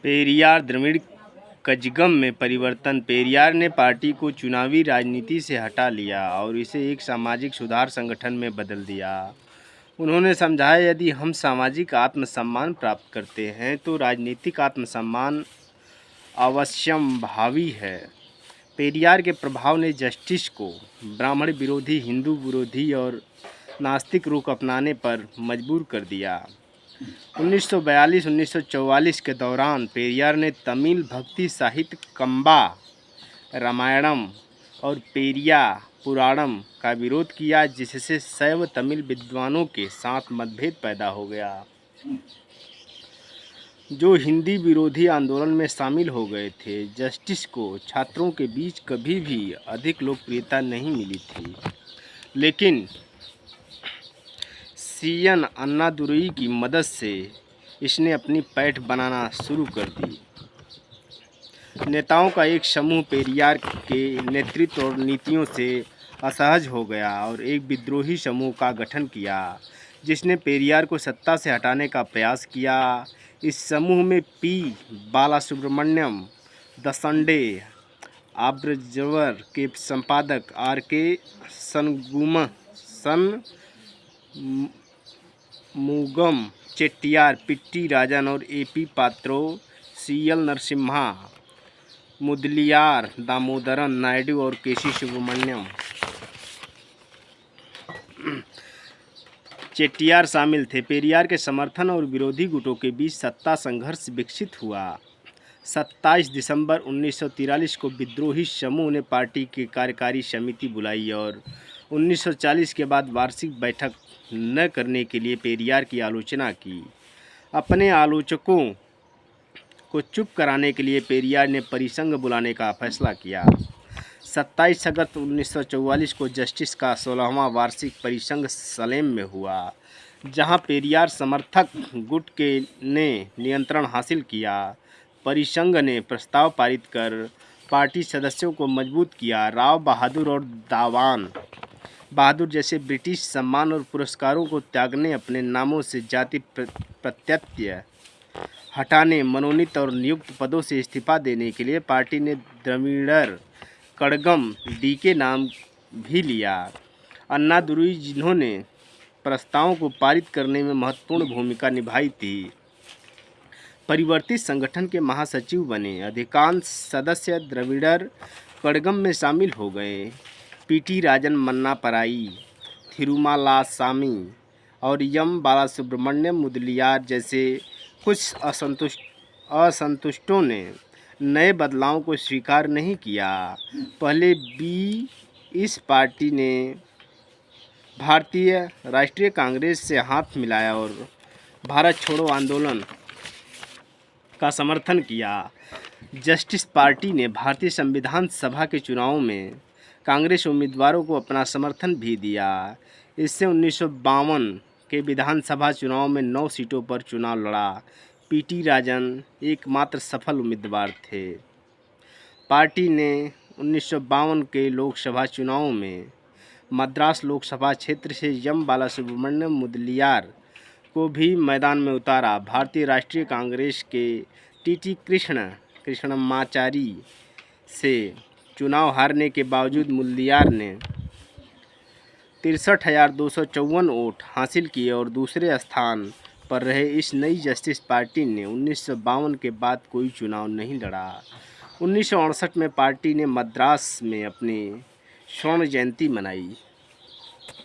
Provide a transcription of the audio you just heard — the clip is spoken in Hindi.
पेरियार द्रविड़ कज़गम में परिवर्तन। पेरियार ने पार्टी को चुनावी राजनीति से हटा लिया और इसे एक सामाजिक सुधार संगठन में बदल दिया। उन्होंने समझाया, यदि हम सामाजिक आत्मसम्मान प्राप्त करते हैं तो राजनीतिक आत्मसम्मान अवश्यंभावी है। पेरियार के प्रभाव ने जस्टिस को ब्राह्मण विरोधी, हिंदू विरोधी और नास्तिक रुख अपनाने पर मजबूर कर दिया। 1942-1944 के दौरान पेरियार ने तमिल भक्ति साहित्य कम्बा रामायणम और पेरिया पुराणम का विरोध किया, जिससे शैव तमिल विद्वानों के साथ मतभेद पैदा हो गया, जो हिंदी विरोधी आंदोलन में शामिल हो गए थे। जस्टिस को छात्रों के बीच कभी भी अधिक लोकप्रियता नहीं मिली थी, लेकिन सीएन अन्नादुरई की मदद से इसने अपनी पैठ बनाना शुरू कर दी। नेताओं का एक समूह पेरियार के नेतृत्व और नीतियों से असहज हो गया और एक विद्रोही समूह का गठन किया, जिसने पेरियार को सत्ता से हटाने का प्रयास किया। इस समूह में P Balasubramaniam, the Sunday Observer के संपादक आर.के. सनमुगम चेट्टियार, पिट्टी राजन और ए.पी. पात्रो, सी.एल. नरसिम्हा, मुदलियार दामोदरन नायडू और के.सी. सुब्रमण्यम चेट्टियार शामिल थे। पेरियार के समर्थन और विरोधी गुटों के बीच सत्ता संघर्ष विकसित हुआ। 27 दिसंबर 1943 को विद्रोही समूह ने पार्टी की कार्यकारी समिति बुलाई और 1940 के बाद वार्षिक बैठक न करने के लिए पेरियार की आलोचना की। अपने आलोचकों को चुप कराने के लिए पेरियार ने परिसंघ बुलाने का फैसला किया। 27 अगस्त 1944 को जस्टिस का 16वां वार्षिक परिसंघ सलेम में हुआ, जहां पेरियार समर्थक गुट ने नियंत्रण हासिल किया। परिसंघ ने प्रस्ताव पारित कर पार्टी सदस्यों को मजबूत किया। राव बहादुर और दावान बहादुर जैसे ब्रिटिश सम्मान और पुरस्कारों को त्यागने, अपने नामों से जाति प्रत्यय हटाने, मनोनीत और नियुक्त पदों से इस्तीफा देने के लिए पार्टी ने द्रविड़ कड़गम डी के नाम भी लिया। अन्नादुरई, जिन्होंने प्रस्तावों को पारित करने में महत्वपूर्ण भूमिका निभाई थी, परिवर्तित संगठन के महासचिव बने। अधिकांश सदस्य द्रविड़ कड़गम में शामिल हो गए। पी.टी. राजन, मन्ना पराई, थिरुमालासामी और एम. बालासुब्रमण्यम मुदलियार जैसे कुछ असंतुष्टों ने नए बदलावों को स्वीकार नहीं किया। पहले भी इस पार्टी ने भारतीय राष्ट्रीय कांग्रेस से हाथ मिलाया और भारत छोड़ो आंदोलन का समर्थन किया। जस्टिस पार्टी ने भारतीय संविधान सभा के चुनावों में कांग्रेस उम्मीदवारों को अपना समर्थन भी दिया। इससे 1952 के विधानसभा चुनाव में 9 सीटों पर चुनाव लड़ा। पी.टी. राजन एकमात्र सफल उम्मीदवार थे। पार्टी ने 1952 के लोकसभा चुनावों में मद्रास लोकसभा क्षेत्र से एम. बालासुब्रमण्यम मुदलियार को भी मैदान में उतारा। भारतीय राष्ट्रीय कांग्रेस के टी.टी. कृष्णमाचारी से चुनाव हारने के बावजूद मुदलियार ने 63,254 वोट हासिल किए और दूसरे स्थान पर रहे। इस नई जस्टिस पार्टी ने 1952 के बाद कोई चुनाव नहीं लड़ा। 1968 में पार्टी ने मद्रास में अपनी स्वर्ण जयंती मनाई।